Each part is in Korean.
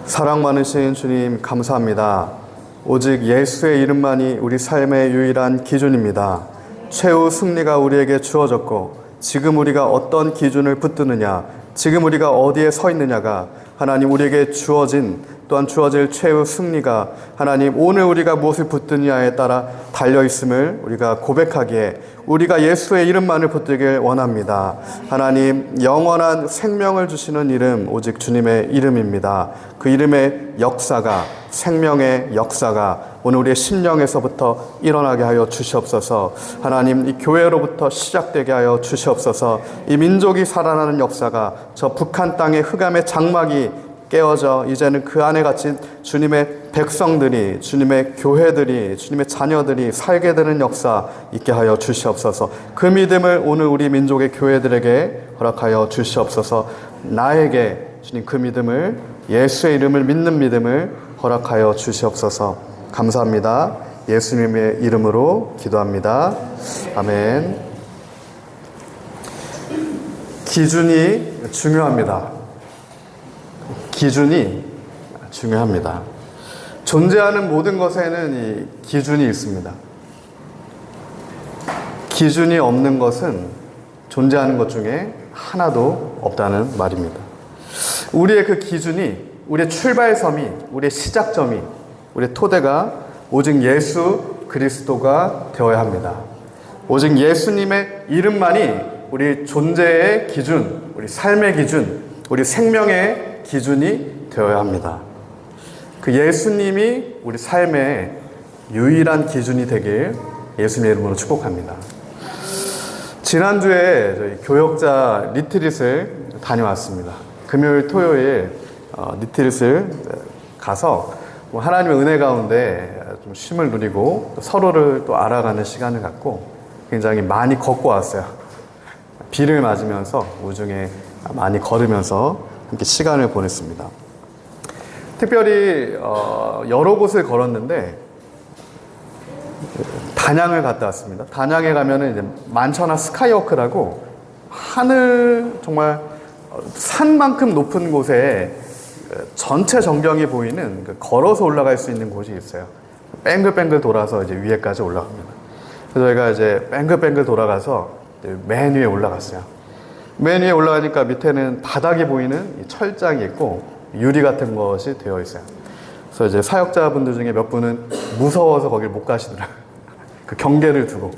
사랑 많으신 주님 감사합니다. 오직 예수의 이름만이 우리 삶의 유일한 기준입니다. 최후 승리가 우리에게 주어졌고 지금 우리가 어떤 기준을 붙드느냐, 지금 우리가 어디에 서 있느냐가 하나님 우리에게 주어진 또한 주어질 최후 승리가 하나님 오늘 우리가 무엇을 붙드느냐에 따라 달려있음을 우리가 고백하기에 우리가 예수의 이름만을 붙들길 원합니다. 하나님 영원한 생명을 주시는 이름 오직 주님의 이름입니다. 그 이름의 역사가 생명의 역사가 오늘 우리의 심령에서부터 일어나게 하여 주시옵소서. 하나님 이 교회로부터 시작되게 하여 주시옵소서. 이 민족이 살아나는 역사가 저 북한 땅의 흑암의 장막이 깨어져 이제는 그 안에 갇힌 주님의 백성들이, 주님의 교회들이, 주님의 자녀들이 살게 되는 역사 있게 하여 주시옵소서. 그 믿음을 오늘 우리 민족의 교회들에게 허락하여 주시옵소서. 나에게 주님 그 믿음을, 예수의 이름을 믿는 믿음을 허락하여 주시옵소서. 감사합니다. 예수님의 이름으로 기도합니다. 아멘. 기준이 중요합니다. 기준이 중요합니다. 존재하는 모든 것에는 이 기준이 있습니다. 기준이 없는 것은 존재하는 것 중에 하나도 없다는 말입니다. 우리의 그 기준이, 우리의 출발점이, 우리의 시작점이, 우리의 토대가 오직 예수 그리스도가 되어야 합니다. 오직 예수님의 이름만이 우리 존재의 기준, 우리 삶의 기준, 우리 생명의 기준이 되어야 합니다. 그 예수님이 우리 삶의 유일한 기준이 되길 예수님의 이름으로 축복합니다. 지난주에 저희 교역자 리트릿을 다녀왔습니다. 금요일, 토요일 리트릿을 가서 하나님의 은혜 가운데 좀 쉼을 누리고 서로를 또 알아가는 시간을 갖고 굉장히 많이 걷고 왔어요. 비를 맞으면서 우중에 많이 걸으면서 함께 시간을 보냈습니다. 특별히 여러 곳을 걸었는데 단양을 갔다 왔습니다. 단양에 가면은 이제 만천하 스카이워크라고 하늘 정말 산만큼 높은 곳에 전체 전경이 보이는 걸어서 올라갈 수 있는 곳이 있어요. 뱅글뱅글 돌아서 이제 위에까지 올라갑니다. 그래서 저희가 이제 뱅글뱅글 돌아가서 맨 위에 올라갔어요. 맨 위에 올라가니까 밑에는 바닥이 보이는 철장이 있고 유리 같은 것이 되어 있어요. 그래서 이제 사역자분들 중에 몇 분은 무서워서 거길 못 가시더라고요. 그 경계를 두고.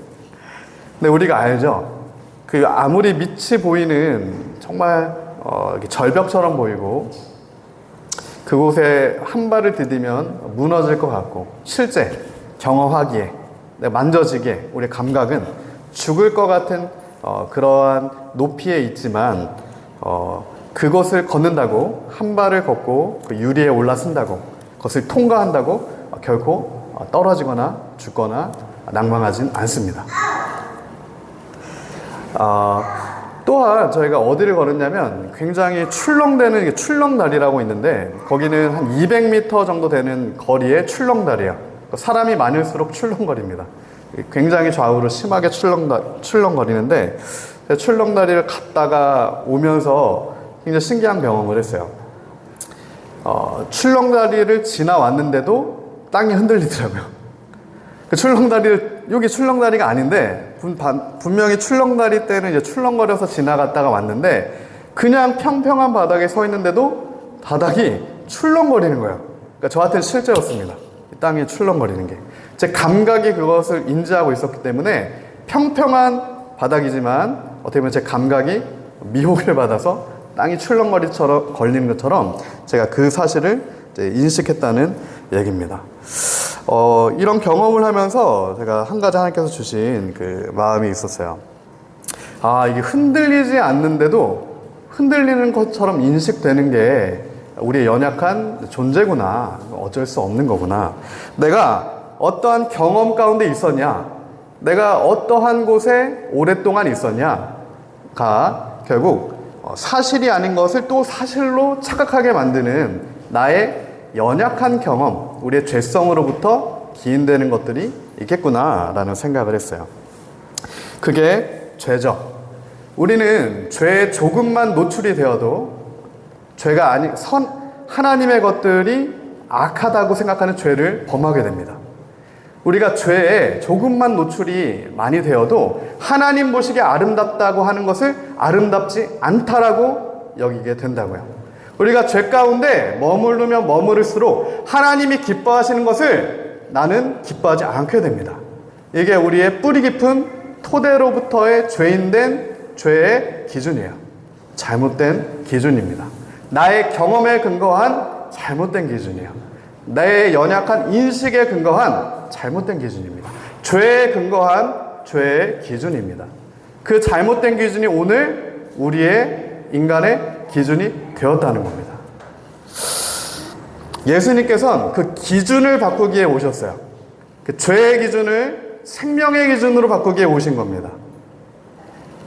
근데 우리가 알죠? 그 아무리 밑이 보이는 정말 절벽처럼 보이고 그곳에 한 발을 디디면 무너질 것 같고 실제 경험하기에 만져지기에 우리의 감각은 죽을 것 같은 그러한 높이에 있지만 그것을 걷는다고 한 발을 걷고 그 유리에 올라선다고 그것을 통과한다고 결코 떨어지거나 죽거나 낭망하진 않습니다. 또한 저희가 어디를 걸었냐면 굉장히 출렁대는 출렁다리라고 있는데 거기는 한 200m 정도 되는 거리의 출렁다리야. 사람이 많을수록 출렁거립니다. 굉장히 좌우로 심하게 출렁거리는데 출렁다리를 갔다가 오면서 굉장히 신기한 경험을 했어요. 출렁다리를 지나왔는데도 땅이 흔들리더라고요. 그 출렁다리를, 여기 출렁다리가 아닌데 분명히 출렁다리 때는 이제 출렁거려서 지나갔다가 왔는데 그냥 평평한 바닥에 서 있는데도 바닥이 출렁거리는 거예요. 그러니까 저한테는 실제였습니다. 이 땅이 출렁거리는 게. 제 감각이 그것을 인지하고 있었기 때문에 평평한 바닥이지만 어떻게 보면 제 감각이 미혹을 받아서 땅이 출렁거리처럼 걸리는 것처럼 제가 그 사실을 이제 인식했다는 얘기입니다. 이런 경험을 하면서 제가 한 가지 하나님께서 주신 그 마음이 있었어요. 이게 흔들리지 않는데도 흔들리는 것처럼 인식되는 게 우리의 연약한 존재구나. 어쩔 수 없는 거구나. 내가 어떠한 경험 가운데 있었냐, 내가 어떠한 곳에 오랫동안 있었냐가 결국 사실이 아닌 것을 또 사실로 착각하게 만드는 나의 연약한 경험, 우리의 죄성으로부터 기인되는 것들이 있겠구나라는 생각을 했어요. 그게 죄죠. 우리는 죄에 조금만 노출이 되어도 죄가 하나님의 것들이 악하다고 생각하는 죄를 범하게 됩니다. 우리가 죄에 조금만 노출이 많이 되어도 하나님 보시기에 아름답다고 하는 것을 아름답지 않다라고 여기게 된다고요. 우리가 죄 가운데 머무르면 머무를수록 하나님이 기뻐하시는 것을 나는 기뻐하지 않게 됩니다. 이게 우리의 뿌리 깊은 토대로부터의 죄인된 죄의 기준이에요. 잘못된 기준입니다. 나의 경험에 근거한 잘못된 기준이에요. 내 연약한 인식에 근거한 잘못된 기준입니다. 죄에 근거한 죄의 기준입니다. 그 잘못된 기준이 오늘 우리의 인간의 기준이 되었다는 겁니다. 예수님께서는 그 기준을 바꾸기 위해 오셨어요. 그 죄의 기준을 생명의 기준으로 바꾸기 위해 오신 겁니다.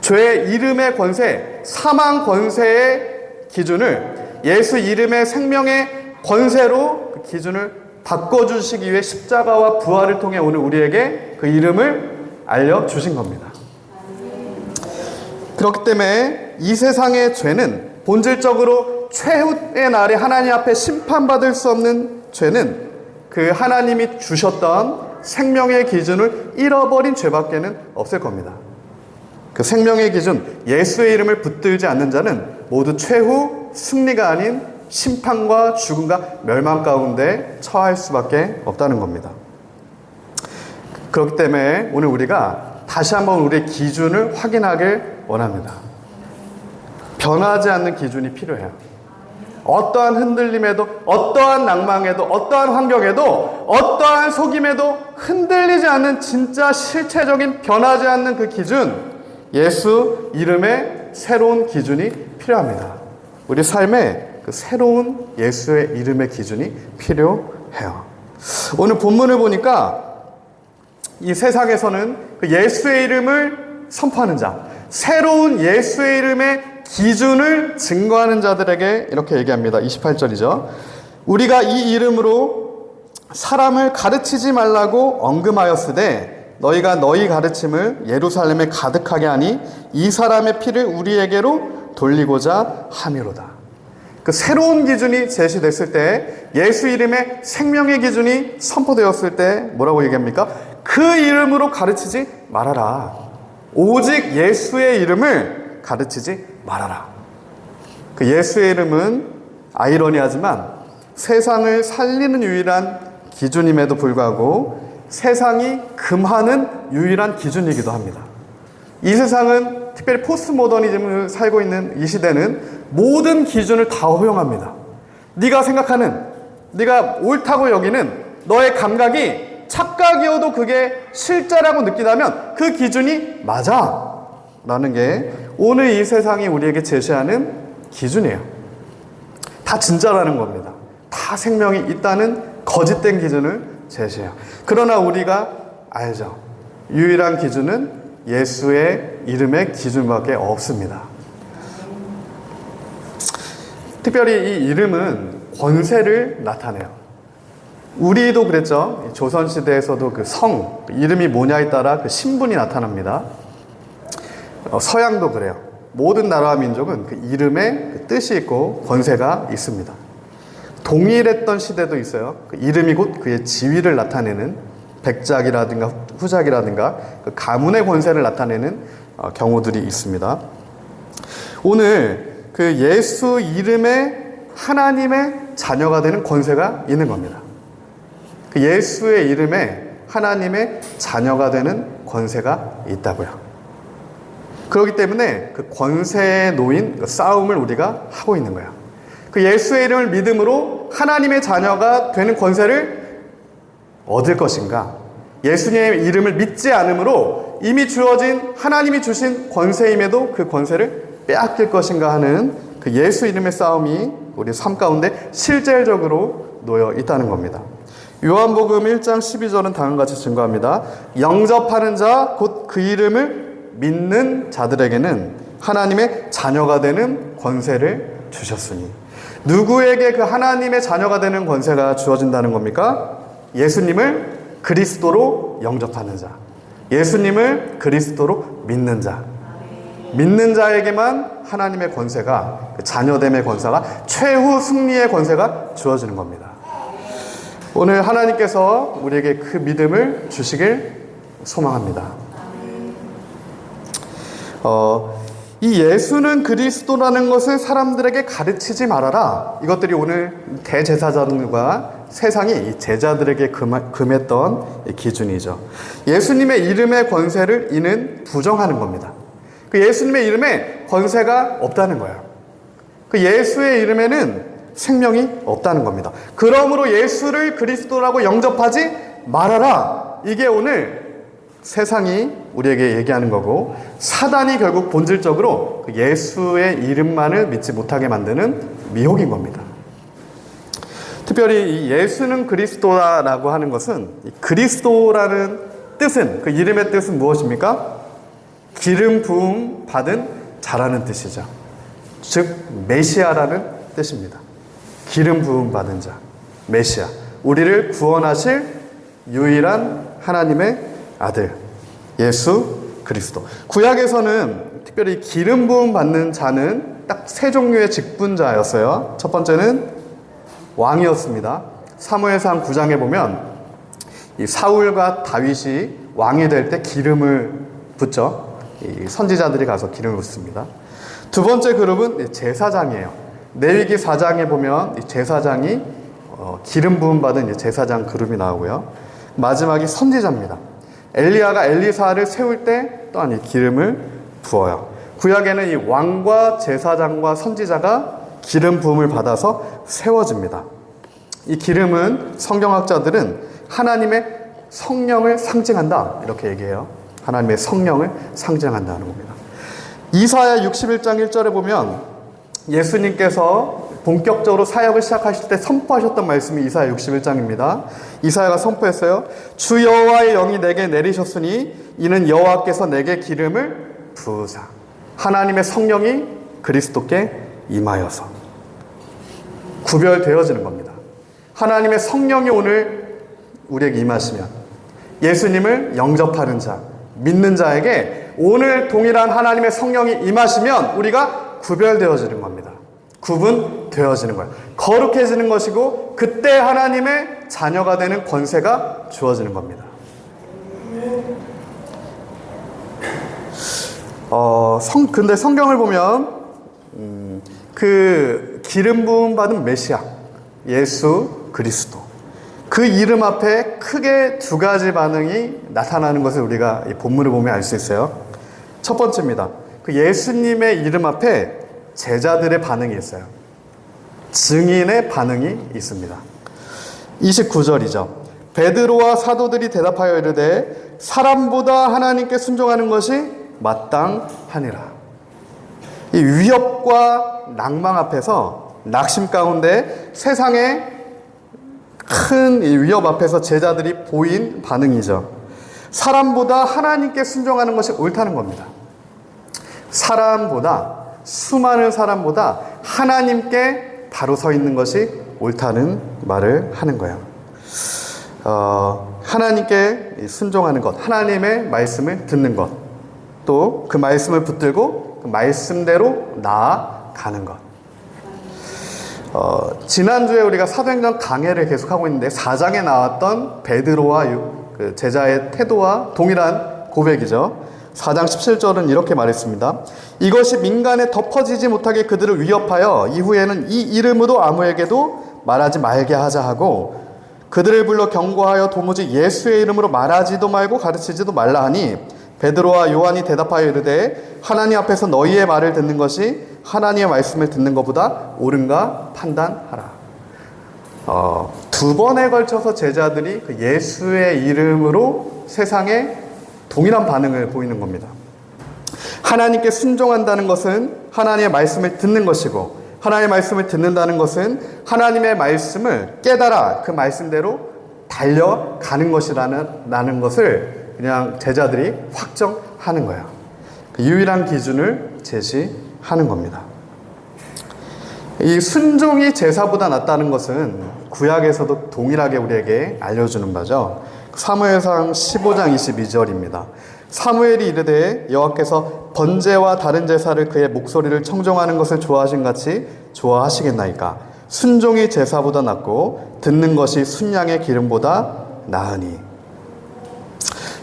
죄의 이름의 권세, 사망 권세의 기준을 예수 이름의 생명의 권세로 그 기준을 바꿔주시기 위해 십자가와 부활을 통해 오늘 우리에게 그 이름을 알려주신 겁니다. 그렇기 때문에 이 세상의 죄는 본질적으로 최후의 날에 하나님 앞에 심판받을 수 없는 죄는 그 하나님이 주셨던 생명의 기준을 잃어버린 죄밖에는 없을 겁니다. 그 생명의 기준, 예수의 이름을 붙들지 않는 자는 모두 최후 승리가 아닌 심판과 죽음과 멸망 가운데 처할 수밖에 없다는 겁니다. 그렇기 때문에 오늘 우리가 다시 한번 우리의 기준을 확인하길 원합니다. 변하지 않는 기준이 필요해요. 어떠한 흔들림에도, 어떠한 낭망에도, 어떠한 환경에도, 어떠한 속임에도 흔들리지 않는 진짜 실체적인 변하지 않는 그 기준, 예수 이름의 새로운 기준이 필요합니다. 우리 삶에 그 새로운 예수의 이름의 기준이 필요해요. 오늘 본문을 보니까 이 세상에서는 그 예수의 이름을 선포하는 자, 새로운 예수의 이름의 기준을 증거하는 자들에게 이렇게 얘기합니다. 28절이죠. 우리가 이 이름으로 사람을 가르치지 말라고 언금하였으되 너희가 너희 가르침을 예루살렘에 가득하게 하니 이 사람의 피를 우리에게로 돌리고자 함이로다. 그 새로운 기준이 제시됐을 때, 예수 이름의 생명의 기준이 선포되었을 때 뭐라고 얘기합니까? 그 이름으로 가르치지 말아라. 오직 예수의 이름을 가르치지 말아라. 그 예수의 이름은 아이러니하지만 세상을 살리는 유일한 기준임에도 불구하고 세상이 금하는 유일한 기준이기도 합니다. 이 세상은 특별히 포스트모더니즘을 살고 있는 이 시대는 모든 기준을 다 허용합니다. 네가 생각하는, 네가 옳다고 여기는 너의 감각이 착각이어도 그게 실제라고 느끼다면 그 기준이 맞아 라는 게 오늘 이 세상이 우리에게 제시하는 기준이에요. 다 진짜라는 겁니다. 다 생명이 있다는 거짓된 기준을 제시해요. 그러나 우리가 알죠. 유일한 기준은 예수의 이름의 기준밖에 없습니다. 특별히 이 이름은 권세를 나타내요. 우리도 그랬죠. 조선시대에서도 그 성, 이름이 뭐냐에 따라 그 신분이 나타납니다. 서양도 그래요. 모든 나라와 민족은 그 이름에 그 뜻이 있고 권세가 있습니다. 동일했던 시대도 있어요. 그 이름이 곧 그의 지위를 나타내는 백작이라든가 후작이라든가 그 가문의 권세를 나타내는 경우들이 있습니다. 오늘 그 예수 이름에 하나님의 자녀가 되는 권세가 있는 겁니다. 그 예수의 이름에 하나님의 자녀가 되는 권세가 있다고요. 그렇기 때문에 그 권세에 놓인 그 싸움을 우리가 하고 있는 거예요. 그 예수의 이름을 믿음으로 하나님의 자녀가 되는 권세를 얻을 것인가? 예수님의 이름을 믿지 않으므로 이미 주어진 하나님이 주신 권세임에도 그 권세를 빼앗길 것인가 하는 그 예수 이름의 싸움이 우리 삶 가운데 실질적으로 놓여 있다는 겁니다. 요한복음 1장 12절은 다음과 같이 증거합니다. 영접하는 자 곧 그 이름을 믿는 자들에게는 하나님의 자녀가 되는 권세를 주셨으니. 누구에게 그 하나님의 자녀가 되는 권세가 주어진다는 겁니까? 예수님을 그리스도로 영접하는 자, 예수님을 그리스도로 믿는 자. 믿는 자에게만 하나님의 권세가, 자녀됨의 권세가, 최후 승리의 권세가 주어지는 겁니다. 오늘 하나님께서 우리에게 그 믿음을 주시길 소망합니다. 이 예수는 그리스도라는 것을 사람들에게 가르치지 말아라. 이것들이 오늘 대제사장들과 세상이 이 제자들에게 금했던 기준이죠. 예수님의 이름의 권세를 이는 부정하는 겁니다. 그 예수님의 이름에 권세가 없다는 거예요. 그 예수의 이름에는 생명이 없다는 겁니다. 그러므로 예수를 그리스도라고 영접하지 말아라. 이게 오늘 세상이 우리에게 얘기하는 거고, 사단이 결국 본질적으로 그 예수의 이름만을 믿지 못하게 만드는 미혹인 겁니다. 특별히 이 예수는 그리스도라고 하는 것은, 이 그리스도라는 뜻은, 그 이름의 뜻은 무엇입니까? 기름 부음 받은 자라는 뜻이죠. 즉 메시아라는 뜻입니다. 기름 부음 받은 자, 메시아, 우리를 구원하실 유일한 하나님의 아들 예수 그리스도. 구약에서는 특별히 기름 부음 받는 자는 딱 세 종류의 직분자였어요. 첫 번째는 왕이었습니다. 사무엘상 9장에 보면 이 사울과 다윗이 왕이 될 때 기름을 붓죠. 이 선지자들이 가서 기름을 붓습니다. 두 번째 그룹은 제사장이에요. 레위기 4장에 보면 이 제사장이 기름 부음 받은 제사장 그룹이 나오고요. 마지막이 선지자입니다. 엘리야가 엘리사를 세울 때 또한 이 기름을 부어요. 구약에는 이 왕과 제사장과 선지자가 기름 부음을 받아서 세워집니다. 이 기름은 성경학자들은 하나님의 성령을 상징한다, 이렇게 얘기해요. 하나님의 성령을 상징한다는 겁니다. 이사야 61장 1절에 보면 예수님께서 본격적으로 사역을 시작하실 때 선포하셨던 말씀이 이사야 61장입니다. 이사야가 선포했어요. 주 여호와의 영이 내게 내리셨으니 이는 여호와께서 내게 기름을 부으사. 하나님의 성령이 그리스도께 임하여서 구별되어지는 겁니다. 하나님의 성령이 오늘 우리에게 임하시면 예수님을 영접하는 자, 믿는 자에게 오늘 동일한 하나님의 성령이 임하시면 우리가 구별되어지는 겁니다. 구분되어지는 거예요. 거룩해지는 것이고 그때 하나님의 자녀가 되는 권세가 주어지는 겁니다. 근데 성경을 보면 그 기름 부음 받은 메시아 예수 그리스도, 그 이름 앞에 크게 두 가지 반응이 나타나는 것을 우리가 이 본문을 보면 알 수 있어요. 첫 번째입니다. 그 예수님의 이름 앞에 제자들의 반응이 있어요. 증인의 반응이 있습니다. 29절이죠. 베드로와 사도들이 대답하여 이르되 사람보다 하나님께 순종하는 것이 마땅하니라. 이 위협과 낭망 앞에서, 낙심 가운데 세상의 큰 이 위협 앞에서 제자들이 보인 반응이죠. 사람보다 하나님께 순종하는 것이 옳다는 겁니다. 사람보다, 수많은 사람보다 하나님께 바로 서 있는 것이 옳다는 말을 하는 거예요. 하나님께 순종하는 것, 하나님의 말씀을 듣는 것, 또 그 말씀을 붙들고 그 말씀대로 나아가는 것. 지난주에 우리가 사도행전 강해를 계속하고 있는데 4장에 나왔던 베드로와 그 제자의 태도와 동일한 고백이죠. 4장 17절은 이렇게 말했습니다. 이것이 민간에 덮어지지 못하게 그들을 위협하여 이후에는 이 이름으로 아무에게도 말하지 말게 하자 하고 그들을 불러 경고하여 도무지 예수의 이름으로 말하지도 말고 가르치지도 말라 하니 베드로와 요한이 대답하여 이르되 하나님 앞에서 너희의 말을 듣는 것이 하나님의 말씀을 듣는 것보다 옳은가 판단하라. 두 번에 걸쳐서 제자들이 그 예수의 이름으로 세상에 동일한 반응을 보이는 겁니다. 하나님께 순종한다는 것은 하나님의 말씀을 듣는 것이고 하나님의 말씀을 듣는다는 것은 하나님의 말씀을 깨달아 그 말씀대로 달려가는 것이라는 것을 그냥 제자들이 확정하는 거예요. 그 유일한 기준을 제시하는 겁니다. 이 순종이 제사보다 낫다는 것은 구약에서도 동일하게 우리에게 알려주는 바죠. 사무엘상 15장 22절입니다. 사무엘이 이르되 여호와께서 번제와 다른 제사를 그의 목소리를 청종하는 것을 좋아하신 같이 좋아하시겠나이까. 순종이 제사보다 낫고 듣는 것이 순양의 기름보다 나으니.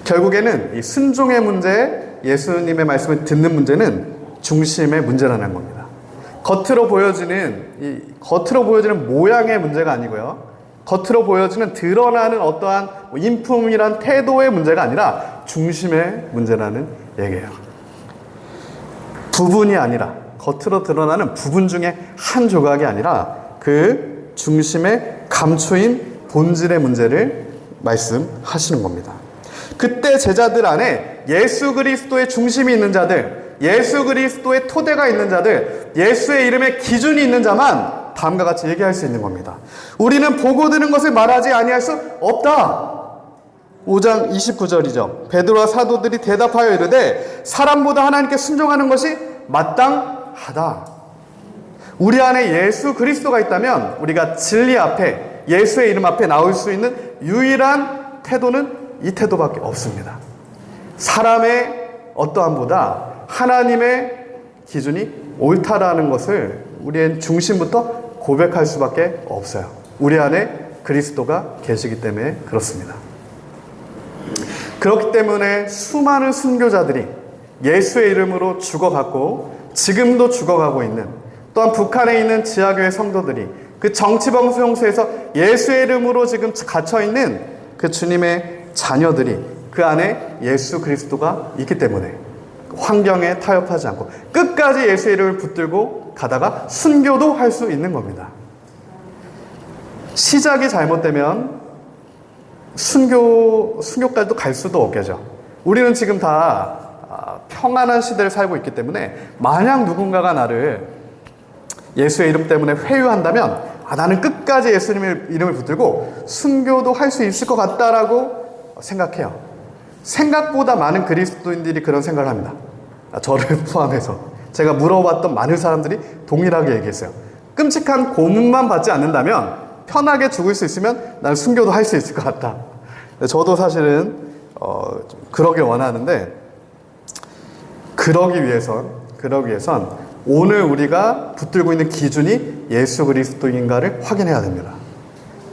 결국에는 이 순종의 문제, 예수님의 말씀을 듣는 문제는 중심의 문제라는 겁니다. 겉으로 보여지는 모양의 문제가 아니고요. 겉으로 보여지는 드러나는 어떠한 인품이란 태도의 문제가 아니라 중심의 문제라는 얘기예요. 부분이 아니라, 겉으로 드러나는 부분 중에 한 조각이 아니라 그 중심의 감추인 본질의 문제를 말씀하시는 겁니다. 그때 제자들 안에 예수 그리스도의 중심이 있는 자들, 예수 그리스도의 토대가 있는 자들, 예수의 이름에 기준이 있는 자만 다음과 같이 얘기할 수 있는 겁니다. 우리는 보고 들은 것을 말하지 아니할 수 없다. 5장 29절이죠. 베드로와 사도들이 대답하여 이르되 사람보다 하나님께 순종하는 것이 마땅하다. 우리 안에 예수 그리스도가 있다면 우리가 진리 앞에, 예수의 이름 앞에 나올 수 있는 유일한 태도는 이 태도밖에 없습니다. 사람의 어떠함보다 하나님의 기준이 옳다라는 것을 우리의 중심부터 고백할 수밖에 없어요. 우리 안에 그리스도가 계시기 때문에 그렇습니다. 그렇기 때문에 수많은 순교자들이 예수의 이름으로 죽어갔고 지금도 죽어가고 있는, 또한 북한에 있는 지하교회 성도들이 그 정치범수 형수에서 예수의 이름으로 지금 갇혀있는 그 주님의 자녀들이 그 안에 예수 그리스도가 있기 때문에 환경에 타협하지 않고 끝까지 예수의 이름을 붙들고 가다가 순교도 할 수 있는 겁니다. 시작이 잘못되면 순교까지도 갈 수도 없겠죠. 우리는 지금 다 평안한 시대를 살고 있기 때문에 만약 누군가가 나를 예수의 이름 때문에 회유한다면 나는 끝까지 예수님의 이름을 붙들고 순교도 할 수 있을 것 같다라고 생각해요. 생각보다 많은 그리스도인들이 그런 생각을 합니다. 저를 포함해서 제가 물어봤던 많은 사람들이 동일하게 얘기했어요. 끔찍한 고문만 받지 않는다면, 편하게 죽을 수 있으면 난 순교도 할 수 있을 것 같다. 저도 사실은 좀 그러길 원하는데, 그러기 위해선 오늘 우리가 붙들고 있는 기준이 예수 그리스도인가를 확인해야 됩니다.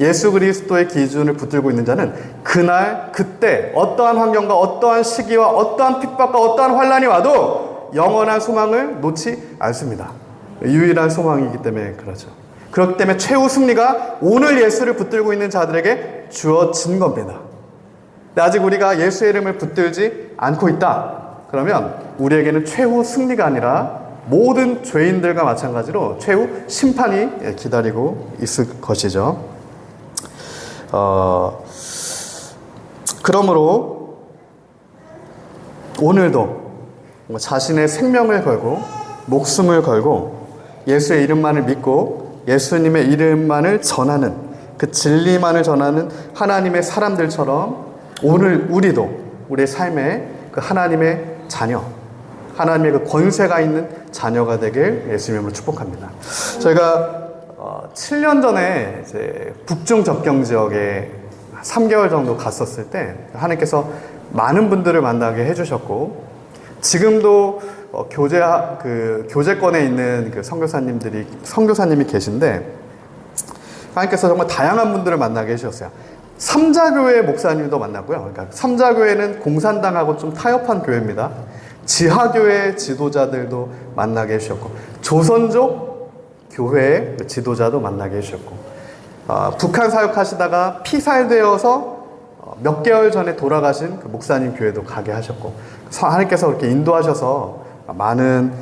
예수 그리스도의 기준을 붙들고 있는 자는 그날 그때 어떠한 환경과 어떠한 시기와 어떠한 핍박과 어떠한 환난이 와도 영원한 소망을 놓지 않습니다. 유일한 소망이기 때문에 그렇죠. 그렇기 때문에 최후 승리가 오늘 예수를 붙들고 있는 자들에게 주어진 겁니다. 근데 아직 우리가 예수의 이름을 붙들지 않고 있다. 그러면 우리에게는 최후 승리가 아니라 모든 죄인들과 마찬가지로 최후 심판이 기다리고 있을 것이죠. 그러므로 오늘도 자신의 생명을 걸고 목숨을 걸고 예수의 이름만을 믿고 예수님의 이름만을 전하는, 그 진리만을 전하는 하나님의 사람들처럼 오늘 우리도 우리의 삶에 그 하나님의 자녀, 하나님의 그 권세가 있는 자녀가 되길 예수님으로 축복합니다. 저희가 7년 전에 이제 북중 접경 지역에 3개월 정도 갔었을 때 하나님께서 많은 분들을 만나게 해주셨고, 지금도 교제권에 있는 그 선교사님이 계신데 하나님께서 정말 다양한 분들을 만나게 해주셨어요. 삼자교회 목사님도 만났고요. 그러니까 삼자교회는 공산당하고 좀 타협한 교회입니다. 지하교회 지도자들도 만나게 해주셨고, 조선족 교회의 지도자도 만나게 해주셨고, 북한 사역하시다가 피살되어서 몇 개월 전에 돌아가신 그 목사님 교회도 가게 하셨고, 하나님께서 그렇게 인도하셔서 많은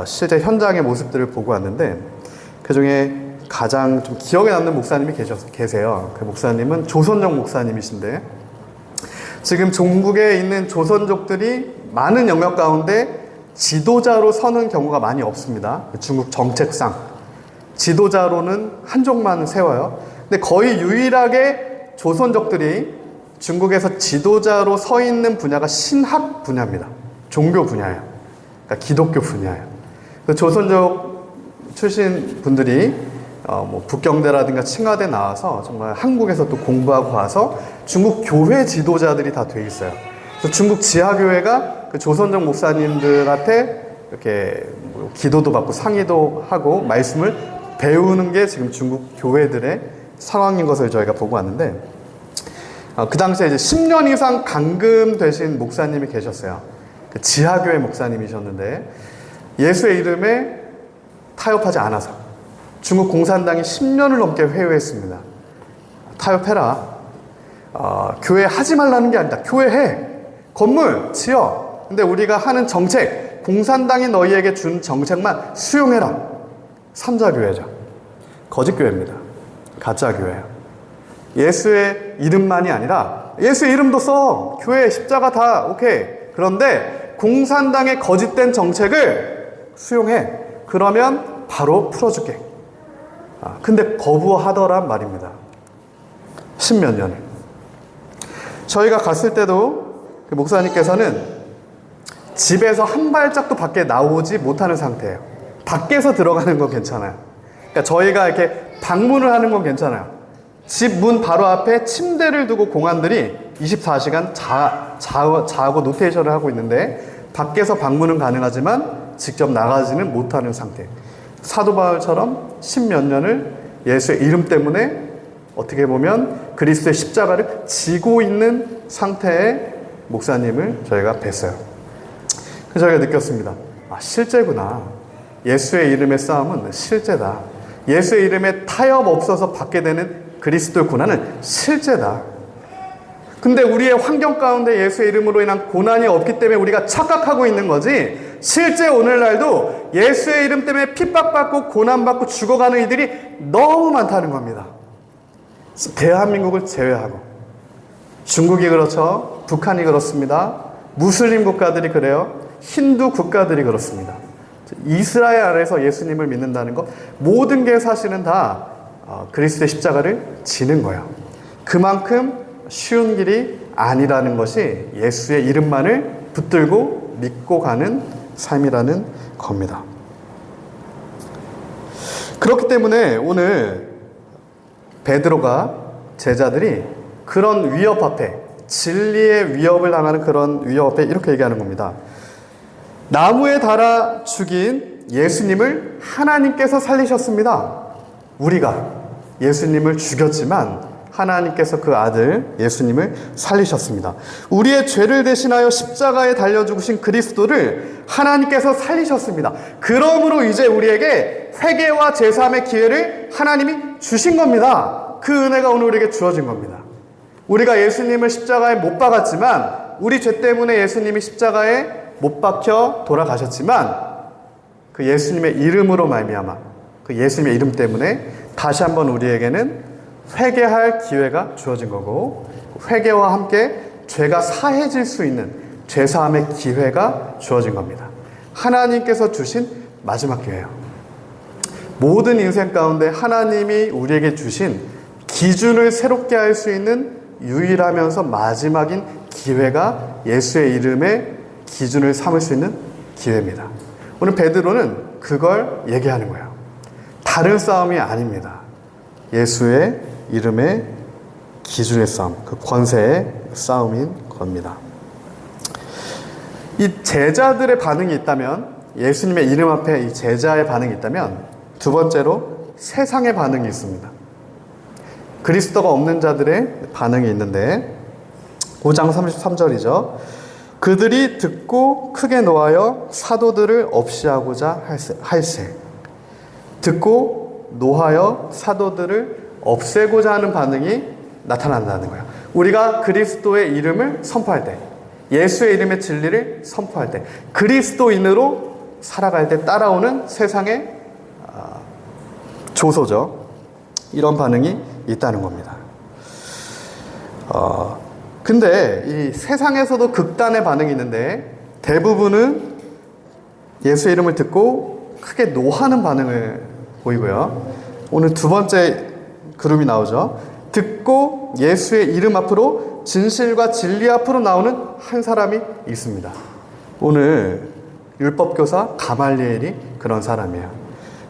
실제 현장의 모습들을 보고 왔는데, 그 중에 가장 좀 기억에 남는 목사님이 계세요. 그 목사님은 조선족 목사님이신데, 지금 종국에 있는 조선족들이 많은 영역 가운데 지도자로 서는 경우가 많이 없습니다. 중국 정책상 지도자로는 한족만 세워요. 근데 거의 유일하게 조선족들이 중국에서 지도자로 서 있는 분야가 신학 분야입니다. 종교 분야예요. 그러니까 기독교 분야예요. 그 조선족 출신 분들이 북경대라든가 칭화대 나와서 정말 한국에서 또 공부하고 와서 중국 교회 지도자들이 다 돼 있어요. 그래서 중국 지하교회가 그 조선족 목사님들한테 이렇게 기도도 받고 상의도 하고 말씀을 배우는 게 지금 중국 교회들의 상황인 것을 저희가 보고 왔는데, 그 당시에 이제 10년 이상 감금되신 목사님이 계셨어요. 그 지하교회 목사님이셨는데 예수의 이름에 타협하지 않아서 중국 공산당이 10년을 넘게 회유했습니다. 타협해라. 교회 하지 말라는 게 아니다. 교회 해. 건물 지어. 근데 우리가 하는 정책, 공산당이 너희에게 준 정책만 수용해라. 삼자교회죠. 거짓교회입니다. 가짜교회예요. 예수의 이름만이 아니라 예수의 이름도 써. 교회 십자가 다 오케이. 그런데 공산당의 거짓된 정책을 수용해. 그러면 바로 풀어줄게. 근데 거부하더란 말입니다. 10몇 년을. 저희가 갔을 때도 그 목사님께서는 집에서 한 발짝도 밖에 나오지 못하는 상태예요. 밖에서 들어가는 건 괜찮아요. 그러니까 저희가 이렇게 방문을 하는 건 괜찮아요. 집 문 바로 앞에 침대를 두고 공안들이 24시간 자고 노테이션을 하고 있는데 밖에서 방문은 가능하지만 직접 나가지는 못하는 상태. 사도 바울처럼 10몇 년을 예수의 이름 때문에 어떻게 보면 그리스도의 십자가를 지고 있는 상태의 목사님을 저희가 뵀어요. 그래서 저희가 느꼈습니다. 실제구나. 예수의 이름의 싸움은 실제다. 예수의 이름에 타협 없어서 받게 되는 그리스도의 고난은 실제다. 근데 우리의 환경 가운데 예수의 이름으로 인한 고난이 없기 때문에 우리가 착각하고 있는 거지, 실제 오늘날도 예수의 이름 때문에 핍박받고 고난받고 죽어가는 이들이 너무 많다는 겁니다. 대한민국을 제외하고. 중국이 그렇죠. 북한이 그렇습니다. 무슬림 국가들이 그래요. 힌두 국가들이 그렇습니다. 이스라엘 아래에서 예수님을 믿는다는 것, 모든 게 사실은 다 그리스도의 십자가를 지는 거예요. 그만큼 쉬운 길이 아니라는 것이 예수의 이름만을 붙들고 믿고 가는 삶이라는 겁니다. 그렇기 때문에 오늘 베드로가 제자들이 그런 위협 앞에, 진리의 위협을 당하는 그런 위협 앞에 이렇게 얘기하는 겁니다. 나무에 달아 죽인 예수님을 하나님께서 살리셨습니다. 우리가 예수님을 죽였지만 하나님께서 그 아들 예수님을 살리셨습니다. 우리의 죄를 대신하여 십자가에 달려 죽으신 그리스도를 하나님께서 살리셨습니다. 그러므로 이제 우리에게 회개와 제사함의 기회를 하나님이 주신 겁니다. 그 은혜가 오늘 우리에게 주어진 겁니다. 우리가 예수님을 십자가에 못 박았지만, 우리 죄 때문에 예수님이 십자가에 못 박혀 돌아가셨지만, 그 예수님의 이름으로 말미암아, 그 예수님의 이름 때문에 다시 한번 우리에게는 회개할 기회가 주어진 거고, 회개와 함께 죄가 사해질 수 있는 죄사함의 기회가 주어진 겁니다. 하나님께서 주신 마지막 기회예요. 모든 인생 가운데 하나님이 우리에게 주신 기준을 새롭게 할 수 있는 유일하면서 마지막인 기회가 예수의 이름의 기준을 삼을 수 있는 기회입니다. 오늘 베드로는 그걸 얘기하는 거예요. 다른 싸움이 아닙니다. 예수의 이름의 기준의 싸움, 그 권세의 싸움인 겁니다. 이 제자들의 반응이 있다면, 예수님의 이름 앞에 이 제자의 반응이 있다면, 두 번째로 세상의 반응이 있습니다. 그리스도가 없는 자들의 반응이 있는데 5장 33절이죠. 그들이 듣고 크게 노하여 사도들을 없이 하고자 할세. 듣고 노하여 사도들을 없애고자 하는 반응이 나타난다는 거예요. 우리가 그리스도의 이름을 선포할 때, 예수의 이름의 진리를 선포할 때, 그리스도인으로 살아갈 때 따라오는 세상의 조소죠. 이런 반응이 있다는 겁니다. 근데 이 세상에서도 극단의 반응이 있는데 대부분은 예수의 이름을 듣고 크게 노하는 반응을 보이고요. 오늘 두 번째 그룹이 나오죠. 듣고 예수의 이름 앞으로 진실과 진리 앞으로 나오는 한 사람이 있습니다. 오늘 율법교사 가말리엘이 그런 사람이에요.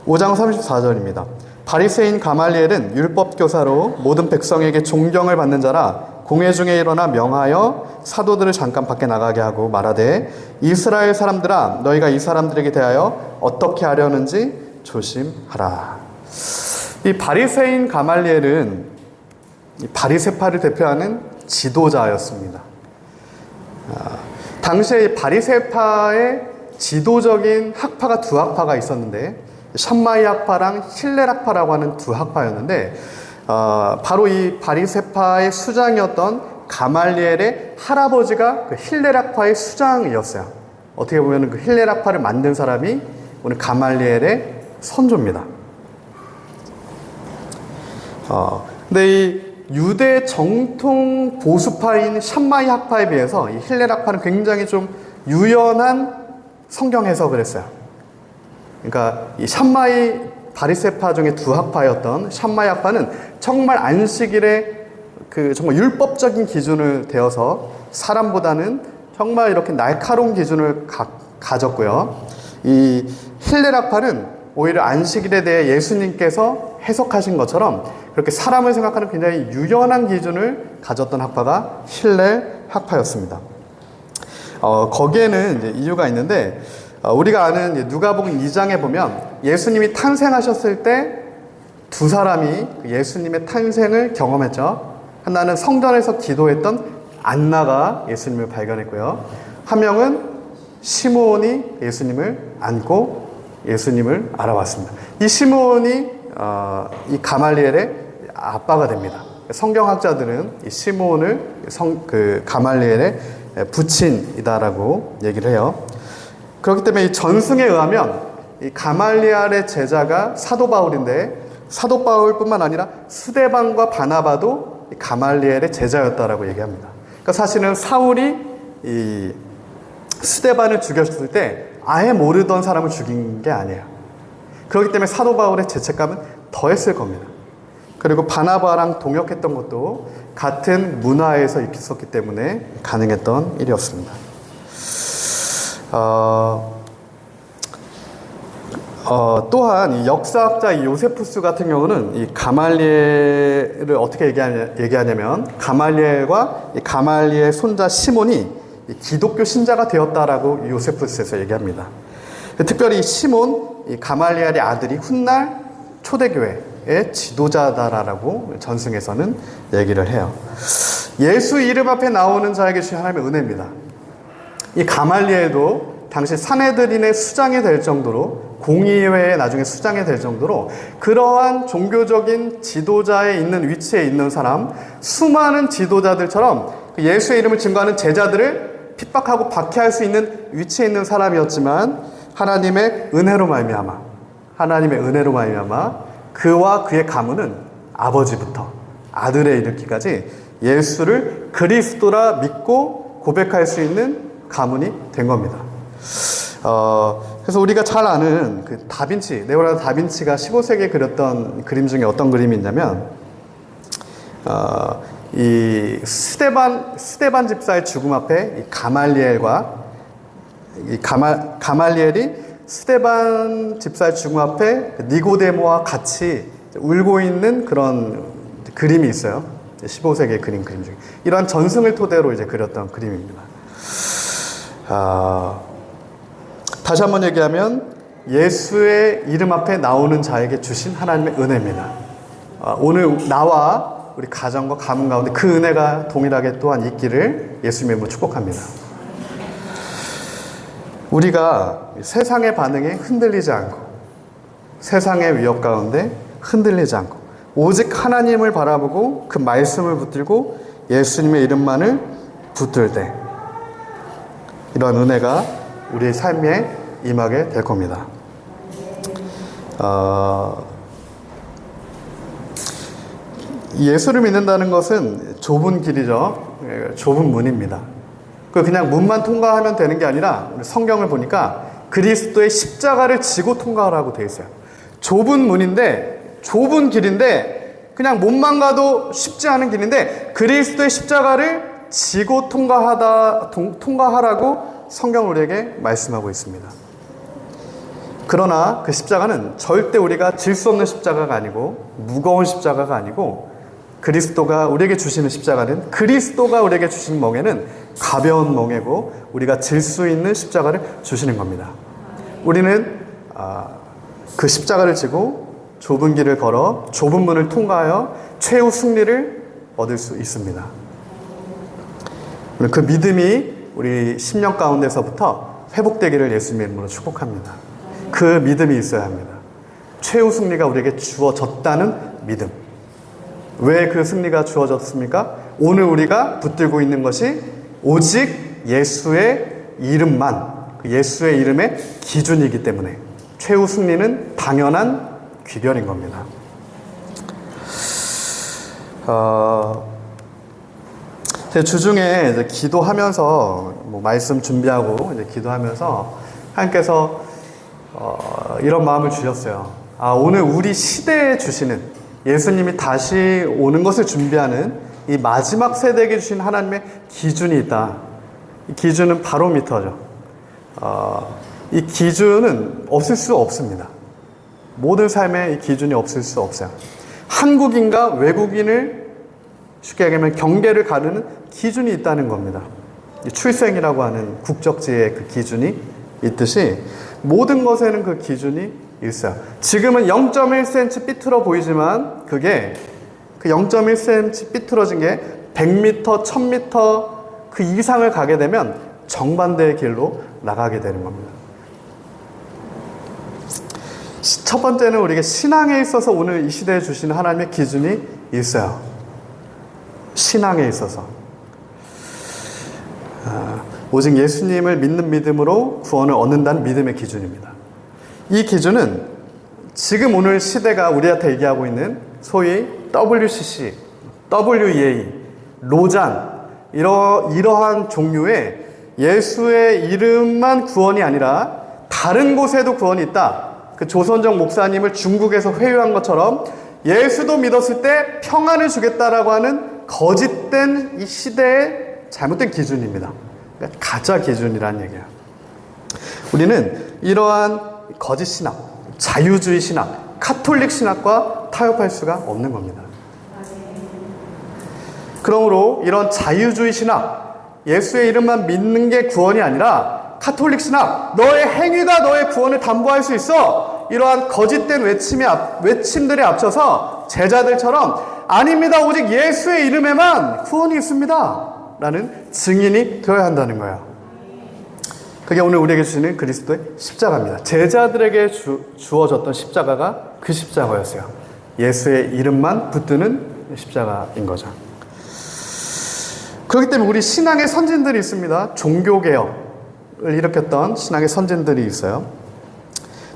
5장 34절입니다. 바리새인 가말리엘은 율법교사로 모든 백성에게 존경을 받는 자라 공회 중에 일어나 명하여 사도들을 잠깐 밖에 나가게 하고 말하되 이스라엘 사람들아 너희가 이 사람들에게 대하여 어떻게 하려는지 조심하라. 이 바리새인 가말리엘은 이 바리새파를 대표하는 지도자였습니다. 당시에 바리새파의 지도적인 학파가 두 학파가 있었는데 샴마이 학파랑 힐렐 학파라고 하는 두 학파였는데 바로 이 바리새파의 수장이었던 가말리엘의 할아버지가 그 힐렐 학파의 수장이었어요. 어떻게 보면 그 힐렐 학파를 만든 사람이 오늘 가말리엘의 선조입니다. 근데 이 유대 정통 보수파인 샴마이 학파에 비해서 이 힐렐 학파는 굉장히 좀 유연한 성경 해석을 했어요. 그러니까 이 샴마이 바리새파 중에 두 학파였던 샴마이 학파는 정말 안식일에 그 정말 율법적인 기준을 대어서 사람보다는 정말 이렇게 날카로운 기준을 가졌고요. 이 힐렐 학파는 오히려 안식일에 대해 예수님께서 해석하신 것처럼 그렇게 사람을 생각하는 굉장히 유연한 기준을 가졌던 학파가 힐렐 학파였습니다. 거기에는 이제 이유가 있는데 우리가 아는 누가복음 2장에 보면 예수님이 탄생하셨을 때 두 사람이 예수님의 탄생을 경험했죠. 하나는 성전에서 기도했던 안나가 예수님을 발견했고요. 한 명은 시므온이 예수님을 안고 예수님을 알아왔습니다. 이 시므온이 이 가말리엘의 아빠가 됩니다. 성경학자들은 이 시므온을 가말리엘의 부친이다라고 얘기를 해요. 그렇기 때문에 이 전승에 의하면 이 가말리엘의 제자가 사도 바울인데 사도 바울뿐만 아니라 스데반과 바나바도 이 가말리엘의 제자였다라고 얘기합니다. 그러니까 사실은 사울이 이 스데반을 죽였을 때 아예 모르던 사람을 죽인 게 아니에요. 그렇기 때문에 사도 바울의 죄책감은 더했을 겁니다. 그리고 바나바랑 동역했던 것도 같은 문화에서 있었기 때문에 가능했던 일이었습니다. 또한 이 역사학자 이 요세푸스 같은 경우는 이 가말리엘을 어떻게 얘기하냐면 가말리엘과 이 가말리엘 손자 시몬이 이 기독교 신자가 되었다라고 요세푸스에서 얘기합니다. 특별히 시몬, 이 가말리엘의 아들이 훗날 초대교회의 지도자다라고 전승에서는 얘기를 해요. 예수 이름 앞에 나오는 자에게 주신 하나님의 은혜입니다. 이 가말리엘도 당시 산헤드린의 수장이 될 정도로 공의회의 나중에 수장이 될 정도로 그러한 종교적인 지도자에 있는 위치에 있는 사람, 수많은 지도자들처럼 예수의 이름을 증거하는 제자들을 핍박하고 박해할 수 있는 위치에 있는 사람이었지만 하나님의 은혜로 말미암아 그와 그의 가문은 아버지부터 아들에 이르기까지 예수를 그리스도라 믿고 고백할 수 있는 가문이 된 겁니다. 그래서 우리가 잘 아는 그 레오나르도 다빈치가 15세기에 그렸던 그림 중에 어떤 그림이 있냐면 이 스데반 집사의 죽음 앞에 이 가말리엘과 가말리엘이 스데반 집사의 죽음 앞에 니고데모와 같이 울고 있는 그런 그림이 있어요. 15세기의 그림 중에 이러한 전승을 토대로 이제 그렸던 그림입니다. 다시 한번 얘기하면 예수의 이름 앞에 나오는 자에게 주신 하나님의 은혜입니다. 오늘 나와 우리 가정과 가문 가운데 그 은혜가 동일하게 또한 있기를 예수님의 이름으로 축복합니다. 우리가 세상의 반응에 흔들리지 않고 세상의 위협 가운데 흔들리지 않고 오직 하나님을 바라보고 그 말씀을 붙들고 예수님의 이름만을 붙들 때 이러한 은혜가 우리의 삶에 임하게 될 겁니다. 예수를 믿는다는 것은 좁은 길이죠. 좁은 문입니다. 그냥 문만 통과하면 되는 게 아니라 성경을 보니까 그리스도의 십자가를 지고 통과하라고 되어 있어요. 좁은 문인데 좁은 길인데 그냥 몸만 가도 쉽지 않은 길인데 그리스도의 십자가를 지고 통과하라고 성경 우리에게 말씀하고 있습니다. 그러나 그 십자가는 절대 우리가 질 수 없는 십자가가 아니고 무거운 십자가가 아니고 그리스도가 우리에게 주시는 십자가는, 그리스도가 우리에게 주신 멍에는 가벼운 멍에고 우리가 질 수 있는 십자가를 주시는 겁니다. 우리는 그 십자가를 지고 좁은 길을 걸어 좁은 문을 통과하여 최후 승리를 얻을 수 있습니다. 그 믿음이 우리 심령 가운데서부터 회복되기를 예수님의 이름으로 축복합니다. 그 믿음이 있어야 합니다. 최후 승리가 우리에게 주어졌다는 믿음. 왜 그 승리가 주어졌습니까? 오늘 우리가 붙들고 있는 것이 오직 예수의 이름만, 예수의 이름의 기준이기 때문에 최후 승리는 당연한 귀결인 겁니다. 제 주중에 이제 기도하면서 말씀 준비하고 이제 기도하면서 하나님께서 이런 마음을 주셨어요. 오늘 우리 시대에 주시는, 예수님이 다시 오는 것을 준비하는 이 마지막 세대에게 주신 하나님의 기준이 있다. 이 기준은 바로미터죠. 이 기준은 없을 수 없습니다. 모든 삶에 이 기준이 없을 수 없어요. 한국인과 외국인을 쉽게 얘기하면 경계를 가르는 기준이 있다는 겁니다. 출생이라고 하는 국적지의 그 기준이 있듯이 모든 것에는 그 기준이 있어요. 지금은 0.1cm 삐뚤어 보이지만 그게 그 0.1cm 삐뚤어진 게 100m, 1000m 그 이상을 가게 되면 정반대의 길로 나가게 되는 겁니다. 첫 번째는 우리에게 신앙에 있어서 오늘 이 시대에 주시는 하나님의 기준이 있어요. 신앙에 있어서 오직 예수님을 믿는 믿음으로 구원을 얻는다는 믿음의 기준입니다. 이 기준은 지금 오늘 시대가 우리한테 얘기하고 있는 소위 WCC, WEA, 로잔 이러한 종류의 예수의 이름만 구원이 아니라 다른 곳에도 구원이 있다. 그 조선족 목사님을 중국에서 회유한 것처럼 예수도 믿었을 때 평안을 주겠다라고 하는 거짓된 이 시대의 잘못된 기준입니다. 그러니까 가짜 기준이라는 얘기야. 우리는 이러한 거짓 신학, 자유주의 신학, 카톨릭 신학과 타협할 수가 없는 겁니다. 그러므로 이런 자유주의 신학, 예수의 이름만 믿는 게 구원이 아니라 카톨릭 신학, 너의 행위가 너의 구원을 담보할 수 있어. 이러한 거짓된 외침들에 앞서서 제자들처럼 아닙니다. 오직 예수의 이름에만 구원이 있습니다. 라는 증인이 되어야 한다는 거예요. 그게 오늘 우리에게 주시는 그리스도의 십자가입니다. 제자들에게 주어졌던 십자가가 그 십자가였어요. 예수의 이름만 붙드는 십자가인 거죠. 그렇기 때문에 우리 신앙의 선진들이 있습니다. 종교개혁을 일으켰던 신앙의 선진들이 있어요.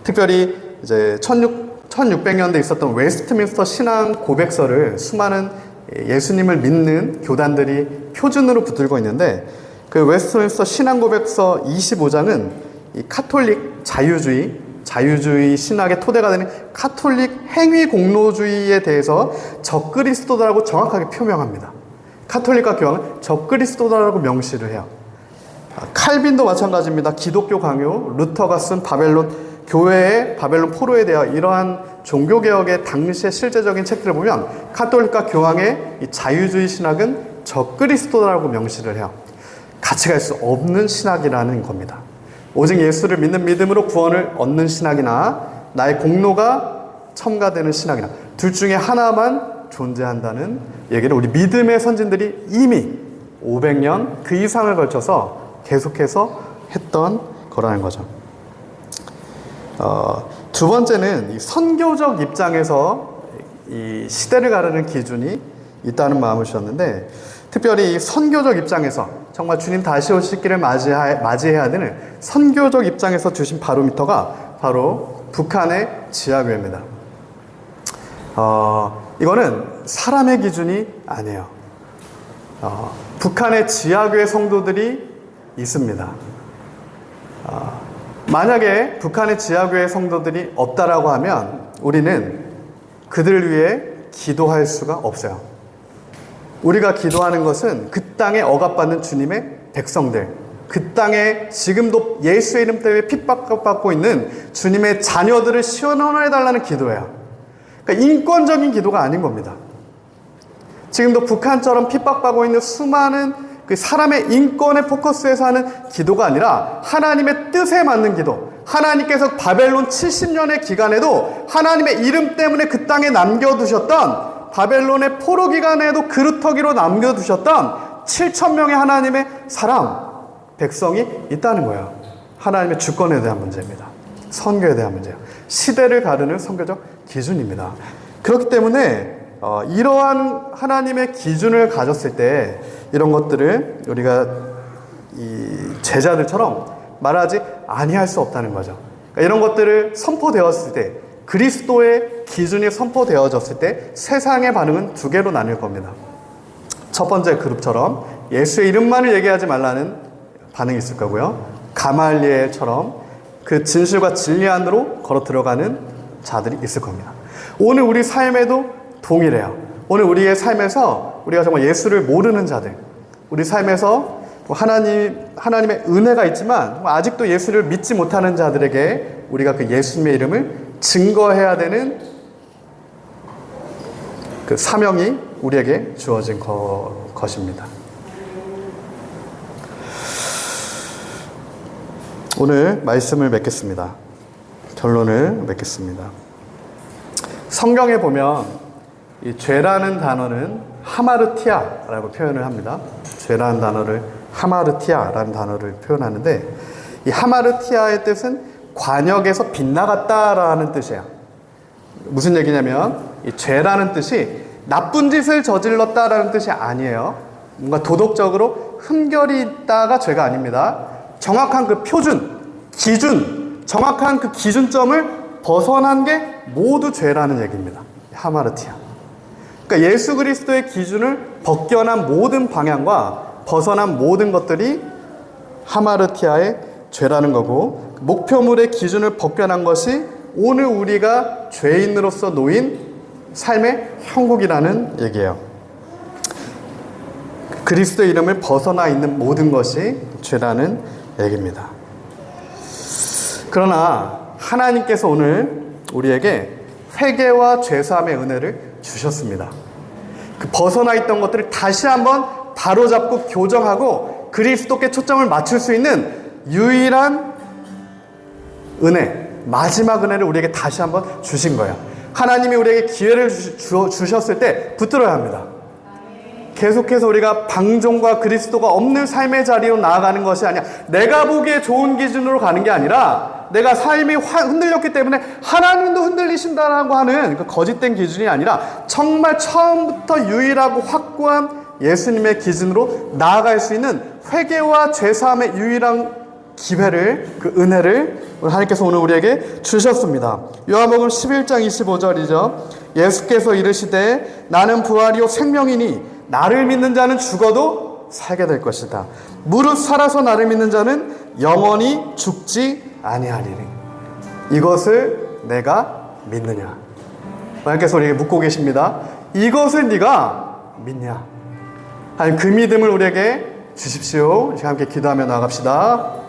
특별히 이제 1600년대에 있었던 웨스트민스터 신앙 고백서를 수많은 예수님을 믿는 교단들이 표준으로 붙들고 있는데, 그 웨스트민스터 신앙 고백서 25장은 이 카톨릭 자유주의 신학의 토대가 되는 카톨릭 행위 공로주의에 대해서 적그리스도다라고 정확하게 표명합니다. 카톨릭과 교황은 적그리스도다라고 명시를 해요. 칼빈도 마찬가지입니다. 기독교 강요, 루터가 쓴 교회의 바벨론 포로에 대하여 이러한 종교개혁의 당시의 실제적인 책들을 보면 카톨릭과 교황의 이 자유주의 신학은 적그리스도라고 명시를 해요. 같이 갈 수 없는 신학이라는 겁니다. 오직 예수를 믿는 믿음으로 구원을 얻는 신학이나 나의 공로가 첨가되는 신학이나 둘 중에 하나만 존재한다는 얘기를 우리 믿음의 선진들이 이미 500년 그 이상을 걸쳐서 계속해서 했던 거라는 거죠. 두 번째는 이 선교적 입장에서 이 시대를 가르는 기준이 있다는 마음을 주셨는데, 특별히 이 선교적 입장에서 정말 주님 다시 오실 길을 맞이해야 되는 선교적 입장에서 주신 바로미터가 바로 북한의 지하교회입니다. 이거는 사람의 기준이 아니에요. 북한의 지하교회 성도들이 있습니다. 만약에 북한의 지하교회 성도들이 없다라고 하면 우리는 그들을 위해 기도할 수가 없어요. 우리가 기도하는 것은 그 땅에 억압받는 주님의 백성들, 그 땅에 지금도 예수의 이름 때문에 핍박받고 있는 주님의 자녀들을 시원해달라는 기도예요. 그러니까 인권적인 기도가 아닌 겁니다. 지금도 북한처럼 핍박받고 있는 수많은 그 사람의 인권에 포커스해서 하는 기도가 아니라 하나님의 뜻에 맞는 기도, 하나님께서 바벨론 70년의 기간에도 하나님의 이름 때문에 그 땅에 남겨두셨던, 바벨론의 포로 기간에도 그루터기로 남겨두셨던 7,000명의 하나님의 사람, 백성이 있다는 거예요. 하나님의 주권에 대한 문제입니다. 선교에 대한 문제예요. 시대를 가르는 선교적 기준입니다. 그렇기 때문에 이러한 하나님의 기준을 가졌을 때 이런 것들을 우리가 이 제자들처럼 말하지 아니할 수 없다는 거죠. 그러니까 이런 것들을 선포되었을 때, 그리스도의 기준이 선포되어졌을 때 세상의 반응은 두 개로 나뉠 겁니다. 첫 번째 그룹처럼 예수의 이름만을 얘기하지 말라는 반응이 있을 거고요. 가말리엘처럼 그 진실과 진리 안으로 걸어 들어가는 자들이 있을 겁니다. 오늘 우리 삶에도 동일해요. 오늘 우리의 삶에서 우리가 정말 예수를 모르는 자들, 우리 삶에서 하나님의 은혜가 있지만 아직도 예수를 믿지 못하는 자들에게 우리가 그 예수님의 이름을 증거해야 되는 그 사명이 우리에게 주어진 것입니다. 오늘 말씀을 맺겠습니다. 결론을 맺겠습니다. 성경에 보면 이 죄라는 단어는 하마르티아라고 표현을 합니다. 죄라는 단어를 하마르티아라는 단어를 표현하는데, 이 하마르티아의 뜻은 관역에서 빗나갔다라는 뜻이에요. 무슨 얘기냐면 이 죄라는 뜻이 나쁜 짓을 저질렀다라는 뜻이 아니에요. 뭔가 도덕적으로 흠결이 있다가 죄가 아닙니다. 정확한 그 표준, 기준, 정확한 그 기준점을 벗어난 게 모두 죄라는 얘기입니다. 하마르티아. 그러니까 예수 그리스도의 기준을 벗겨난 모든 방향과 벗어난 모든 것들이 하마르티아의 죄라는 거고, 목표물의 기준을 벗겨난 것이 오늘 우리가 죄인으로서 놓인 삶의 형국이라는 얘기예요. 그리스도의 이름을 벗어나 있는 모든 것이 죄라는 얘기입니다. 그러나 하나님께서 오늘 우리에게 회개와 죄사함의 은혜를 주셨습니다. 그 벗어나 있던 것들을 다시 한번 바로잡고 교정하고 그리스도께 초점을 맞출 수 있는 유일한 은혜, 마지막 은혜를 우리에게 다시 한번 주신 거예요. 하나님이 우리에게 기회를 주셨을 때 붙들어야 합니다. 계속해서 우리가 방종과 그리스도가 없는 삶의 자리로 나아가는 것이 아니야. 내가 보기에 좋은 기준으로 가는 게 아니라 내가 삶이 흔들렸기 때문에 하나님도 흔들리신다라고 하는 그 거짓된 기준이 아니라 정말 처음부터 유일하고 확고한 예수님의 기준으로 나아갈 수 있는 회개와 죄사함의 유일한 기회를, 그 은혜를 하나님께서 오늘 우리에게 주셨습니다. 요한복음 11장 25절이죠. 예수께서 이르시되 나는 부활이요 생명이니 나를 믿는 자는 죽어도 살게 될 것이다. 무릇 살아서 나를 믿는 자는 영원히 죽지 아니하리니 이것을 내가 믿느냐. 하나님께서 우리에게 묻고 계십니다. 이것을 네가 믿냐? 하나님 그 믿음을 우리에게 주십시오. 함께 기도하며 나아갑시다.